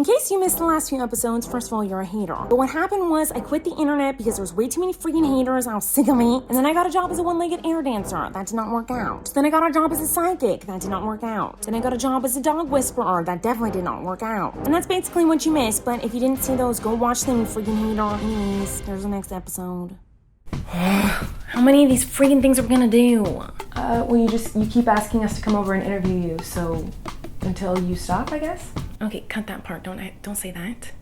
In case you missed the last few episodes, first of all, you're a hater. But what happened was I quit the internet because there was way too many freaking haters. I was sick of it. And then I got a job as a one-legged air dancer. That did not work out. Then I got a job as a psychic. That did not work out. Then I got a job as a dog whisperer. That definitely did not work out. And that's basically what you missed. But if you didn't see those, go watch them, you freaking hater. Anyways, there's the next episode. How many of these freaking things are we gonna do? Well, you keep asking us to come over and interview you, so until you stop, I guess. Okay, cut that part. Don't say that.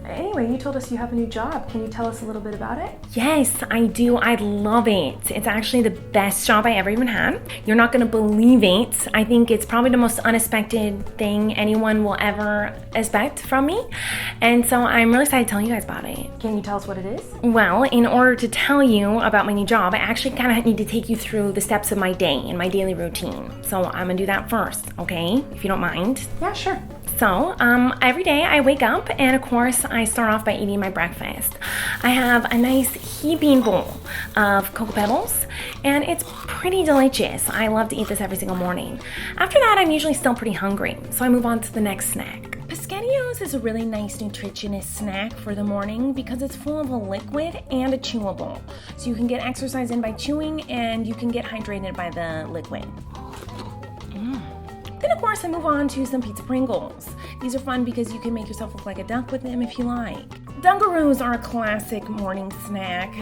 Anyway, you told us you have a new job. Can you tell us a little bit about it? Yes, I do. I love it. It's actually the best job I ever even had. You're not gonna believe it. I think it's probably the most unexpected thing anyone will ever expect from me. And so I'm really excited to tell you guys about it. Can you tell us what it is? Well, in order to tell you about my new job, I actually kind of need to take you through the steps of my day and my daily routine. So I'm gonna do that first, okay? If you don't mind. Yeah, sure. So, every day I wake up and of course I start off by eating my breakfast. I have a nice heaping bowl of Cocoa Pebbles and it's pretty delicious. I love to eat this every single morning. After that, I'm usually still pretty hungry, so I move on to the next snack. Pescadillos is a really nice nutritionist snack for the morning because it's full of a liquid and a chewable. So you can get exercise in by chewing and you can get hydrated by the liquid. Then of course I move on to some pizza Pringles. These are fun because you can make yourself look like a duck with them if you like. Dunkaroos are a classic morning snack.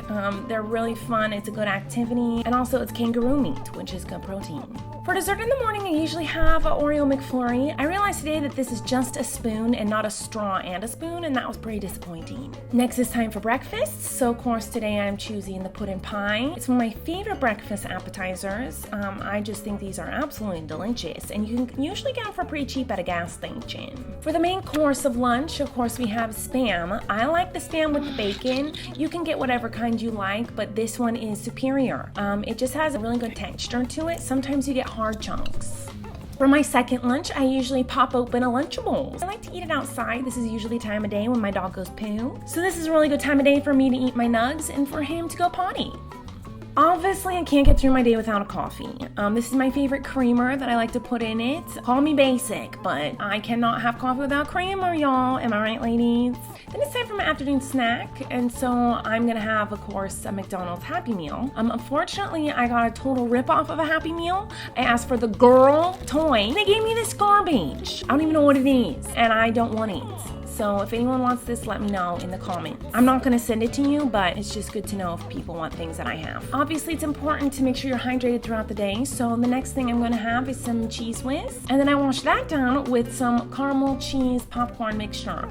They're really fun, it's a good activity, and also it's kangaroo meat, which is good protein. For dessert in the morning, I usually have an Oreo McFlurry. I realized today that this is just a spoon and not a straw and a spoon, and that was pretty disappointing. Next is time for breakfast. So of course today I'm choosing the pudding pie. It's one of my favorite breakfast appetizers. I just think these are absolutely delicious, and you can usually get them for pretty cheap at a gas station. For the main course of lunch, of course we have Spam. I like the Spam with the bacon. You can get whatever kind you like, but this one is superior. It just has a really good texture to it. Sometimes you get hard chunks. For my second lunch, I usually pop open a Lunchable. I like to eat it outside. This is usually time of day when my dog goes poo. So this is a really good time of day for me to eat my nugs and for him to go potty. Obviously, I can't get through my day without a coffee. This is my favorite creamer that I like to put in it. Call me basic, but I cannot have coffee without creamer, y'all. Am I right, ladies? Then it's time for my afternoon snack, and so I'm gonna have, of course, a McDonald's Happy Meal. Unfortunately, I got a total ripoff of a Happy Meal. I asked for the girl toy. They gave me this garbage. I don't even know what it is, and I don't want it. So if anyone wants this, let me know in the comments. I'm not gonna send it to you, but it's just good to know if people want things that I have. Obviously, it's important to make sure you're hydrated throughout the day, so the next thing I'm gonna have is some Cheese Whiz, and then I wash that down with some caramel cheese popcorn mixture.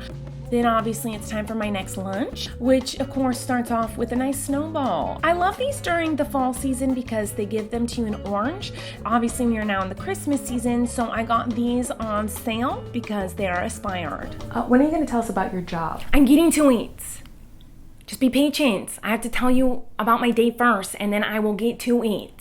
Then obviously it's time for my next lunch, which of course starts off with a nice snowball. I love these during the fall season because they give them to you in orange. Obviously we are now in the Christmas season, so I got these on sale because they are expired. When are you going to tell us about your job? I'm getting to it. Just be patient. I have to tell you about my day first and then I will get to it.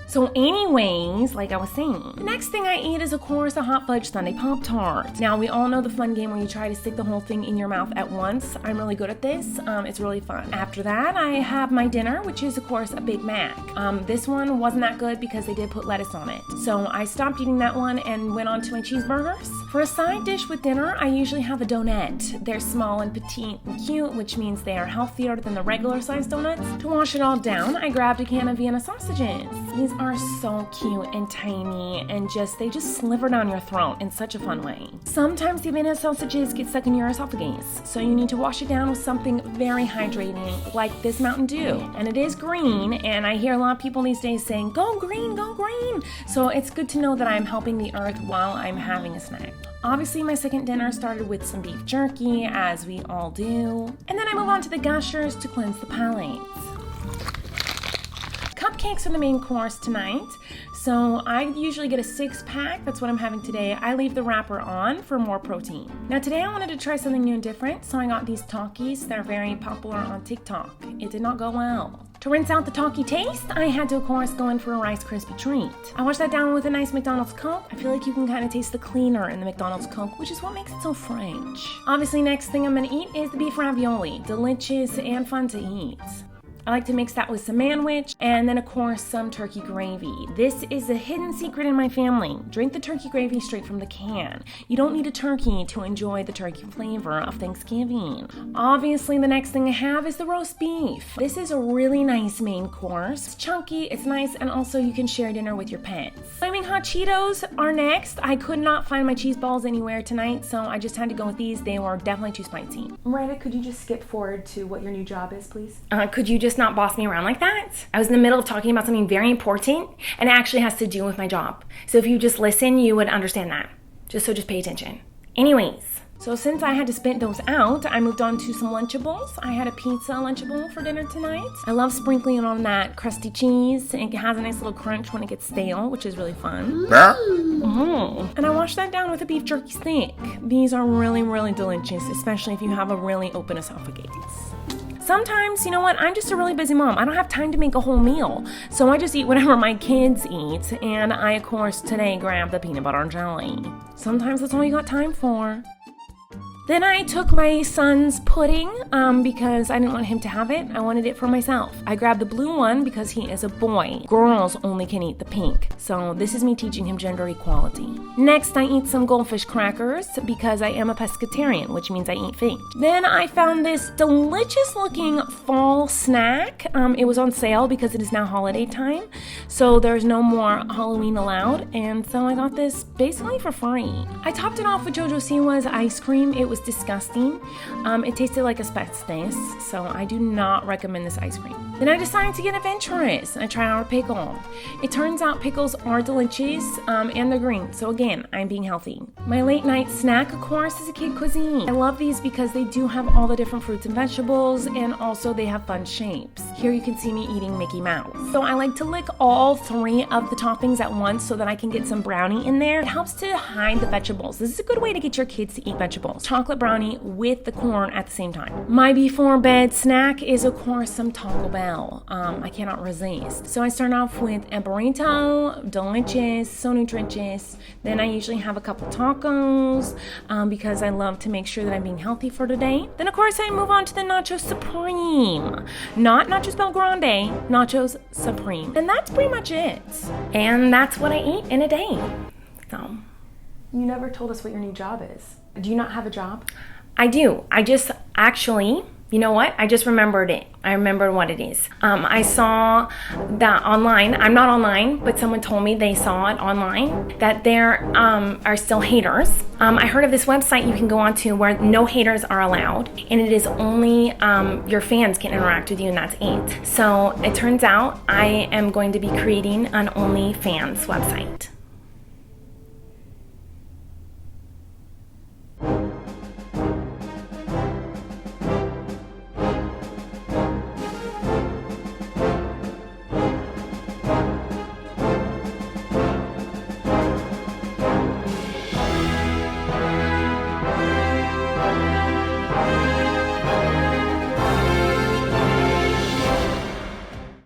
So anyways, like I was saying, the next thing I eat is of course a hot fudge Sundae Pop-Tart. Now we all know the fun game where you try to stick the whole thing in your mouth at once. I'm really good at this. It's really fun. After that, I have my dinner, which is of course a Big Mac. This one wasn't that good because they did put lettuce on it. So I stopped eating that one and went on to my cheeseburgers. For a side dish with dinner, I usually have a donut. They're small and petite and cute, which means they are healthier than the regular sized donuts. To wash it all down, I grabbed a can of Vienna sausages. These are so cute and tiny and they just sliver down your throat in such a fun way. Sometimes the Vienna sausages get stuck in your esophagus, so you need to wash it down with something very hydrating like this Mountain Dew. And it is green, and I hear a lot of people these days saying, go green, go green. So it's good to know that I'm helping the earth while I'm having a snack. Obviously, my second dinner started with some beef jerky, as we all do. And then I move on to the Gushers to cleanse the palate. Cupcakes are the main course tonight, so I usually get a 6-pack. That's what I'm having today. I leave the wrapper on for more protein. Now today I wanted to try something new and different, so I got these Talkies. They're very popular on TikTok. It did not go well. To rinse out the Talkie taste, I had to of course go in for a Rice Krispie treat. I washed that down with a nice McDonald's Coke. I feel like you can kind of taste the cleaner in the McDonald's Coke, which is what makes it so French. Obviously next thing I'm gonna eat is the beef ravioli. Delicious and fun to eat. I like to mix that with some manwich, and then of course some turkey gravy. This is a hidden secret in my family. Drink the turkey gravy straight from the can. You don't need a turkey to enjoy the turkey flavor of Thanksgiving. Obviously, the next thing I have is the roast beef. This is a really nice main course. It's chunky, it's nice, and also you can share dinner with your pets. Flaming hot Cheetos are next. I could not find my cheese balls anywhere tonight, so I just had to go with these. They were definitely too spicy. Miranda, could you just skip forward to what your new job is, please? Could you just not boss me around like that? I was in the middle of talking about something very important, and it actually has to do with my job. So if you just listen, you would understand that. Just pay attention. Anyways, so since I had to spit those out, I moved on to some Lunchables. I had a pizza Lunchable for dinner tonight. I love sprinkling on that crusty cheese. It has a nice little crunch when it gets stale, which is really fun. And I washed that down with a beef jerky stick. These are really, really delicious, especially if you have a really open esophagus. Sometimes, you know what, I'm just a really busy mom. I don't have time to make a whole meal. So I just eat whatever my kids eat. And I, of course, today grabbed the peanut butter and jelly. Sometimes that's all you got time for. Then I took my son's pudding because I didn't want him to have it. I wanted it for myself. I grabbed the blue one because he is a boy. Girls only can eat the pink. So this is me teaching him gender equality. Next, I eat some Goldfish Crackers because I am a pescatarian, which means I eat fish. Then I found this delicious looking fall snack. It was on sale because it is now holiday time. So there's no more Halloween allowed. And so I got this basically for free. I topped it off with JoJo Siwa's ice cream. It was disgusting. It tasted like asbestos, so I do not recommend this ice cream. Then I decided to get adventurous. I tried out a pickle. It turns out pickles are delicious, and they're green. So again, I'm being healthy. My late night snack, of course, is a kid cuisine. I love these because they do have all the different fruits and vegetables, and also they have fun shapes. Here you can see me eating Mickey Mouse. So I like to lick all three of the toppings at once so that I can get some brownie in there. It helps to hide the vegetables. This is a good way to get your kids to eat vegetables. Chocolate brownie with the corn at the same time. My before bed snack is, of course, some Taco Bell. I cannot resist. So I start off with a burrito, delicious, so nutritious. Then I usually have a couple tacos because I love to make sure that I'm being healthy for today. Then, of course, I move on to the Nacho Supreme. Not Nachos Bel Grande, Nachos Supreme. And that's pretty much it. And that's what I eat in a day. So. You never told us what your new job is. Do you not have a job? I do. I just actually, you know what? I just remembered it. I remembered what it is. I saw that online. I'm not online, but someone told me they saw it online, that there are still haters. I heard of this website you can go onto where no haters are allowed, and it is only your fans can interact with you, and that's it. So it turns out I am going to be creating an OnlyFans website.